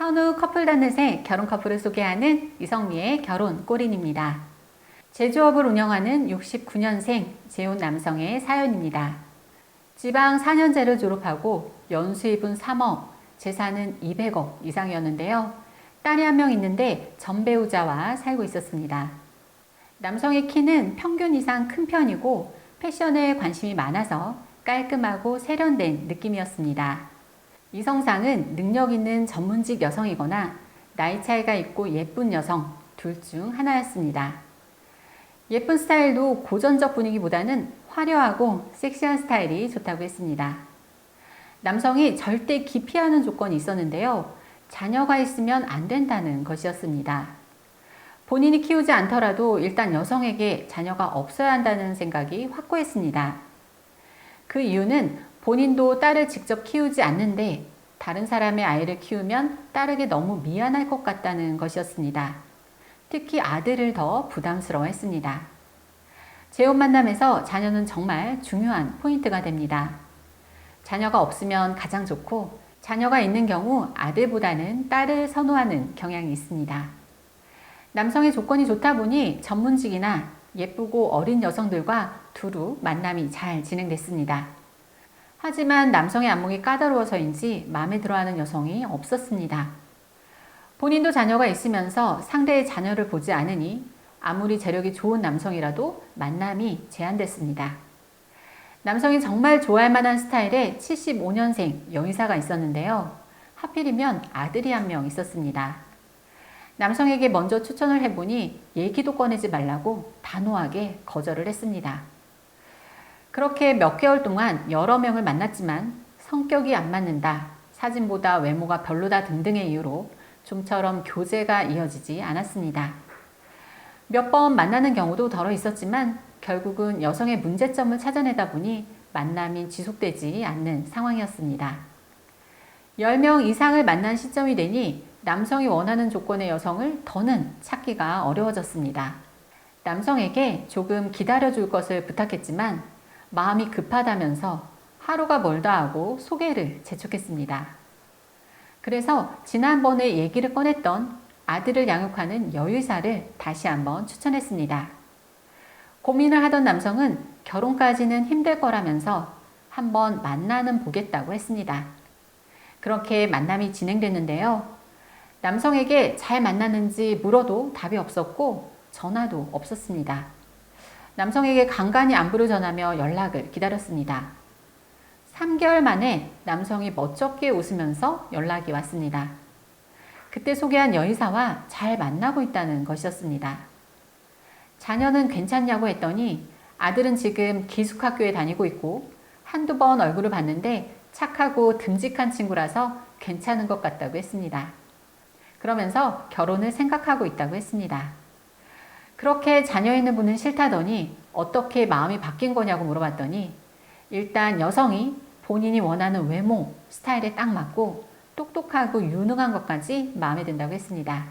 현우 커플단넷의 결혼 커플을 소개하는 이성미의 결혼 꼬린입니다. 제조업을 운영하는 69년생 재혼 남성의 사연입니다. 지방 4년제를 졸업하고 연수입은 3억, 재산은 200억 이상이었는데요. 딸이 한 명 있는데 전배우자와 살고 있었습니다. 남성의 키는 평균 이상 큰 편이고 패션에 관심이 많아서 깔끔하고 세련된 느낌이었습니다. 이성상은 능력 있는 전문직 여성이거나 나이 차이가 있고 예쁜 여성 둘 중 하나였습니다. 예쁜 스타일도 고전적 분위기보다는 화려하고 섹시한 스타일이 좋다고 했습니다. 남성이 절대 기피하는 조건이 있었는데요. 자녀가 있으면 안 된다는 것이었습니다. 본인이 키우지 않더라도 일단 여성에게 자녀가 없어야 한다는 생각이 확고했습니다. 그 이유는 본인도 딸을 직접 키우지 않는데 다른 사람의 아이를 키우면 딸에게 너무 미안할 것 같다는 것이었습니다. 특히 아들을 더 부담스러워했습니다. 재혼 만남에서 자녀는 정말 중요한 포인트가 됩니다. 자녀가 없으면 가장 좋고 자녀가 있는 경우 아들보다는 딸을 선호하는 경향이 있습니다. 남성의 조건이 좋다 보니 전문직이나 예쁘고 어린 여성들과 두루 만남이 잘 진행됐습니다. 하지만 남성의 안목이 까다로워서인지 마음에 들어하는 여성이 없었습니다. 본인도 자녀가 있으면서 상대의 자녀를 보지 않으니 아무리 재력이 좋은 남성이라도 만남이 제한됐습니다. 남성이 정말 좋아할 만한 스타일의 75년생 여의사가 있었는데요. 하필이면 아들이 한 명 있었습니다. 남성에게 먼저 추천을 해보니 얘기도 꺼내지 말라고 단호하게 거절을 했습니다. 그렇게 몇 개월 동안 여러 명을 만났지만 성격이 안 맞는다, 사진보다 외모가 별로다 등등의 이유로 좀처럼 교제가 이어지지 않았습니다. 몇 번 만나는 경우도 덜어 있었지만 결국은 여성의 문제점을 찾아내다 보니 만남이 지속되지 않는 상황이었습니다. 10명 이상을 만난 시점이 되니 남성이 원하는 조건의 여성을 더는 찾기가 어려워졌습니다. 남성에게 조금 기다려줄 것을 부탁했지만 마음이 급하다면서 하루가 멀다 하고 소개를 재촉했습니다. 그래서 지난번에 얘기를 꺼냈던 아들을 양육하는 여의사를 다시 한번 추천했습니다. 고민을 하던 남성은 결혼까지는 힘들 거라면서 한번 만나는 보겠다고 했습니다. 그렇게 만남이 진행됐는데요. 남성에게 잘 만났는지 물어도 답이 없었고 전화도 없었습니다. 남성에게 간간히 안부를 전하며 연락을 기다렸습니다. 3개월 만에 남성이 멋쩍게 웃으면서 연락이 왔습니다. 그때 소개한 여의사와 잘 만나고 있다는 것이었습니다. 자녀는 괜찮냐고 했더니 아들은 지금 기숙학교에 다니고 있고 한두 번 얼굴을 봤는데 착하고 듬직한 친구라서 괜찮은 것 같다고 했습니다. 그러면서 결혼을 생각하고 있다고 했습니다. 그렇게 자녀 있는 분은 싫다더니 어떻게 마음이 바뀐 거냐고 물어봤더니 일단 여성이 본인이 원하는 외모, 스타일에 딱 맞고 똑똑하고 유능한 것까지 마음에 든다고 했습니다.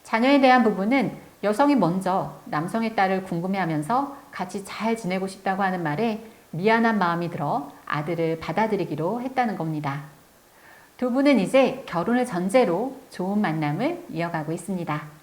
자녀에 대한 부분은 여성이 먼저 남성의 딸을 궁금해하면서 같이 잘 지내고 싶다고 하는 말에 미안한 마음이 들어 아들을 받아들이기로 했다는 겁니다. 두 분은 이제 결혼을 전제로 좋은 만남을 이어가고 있습니다.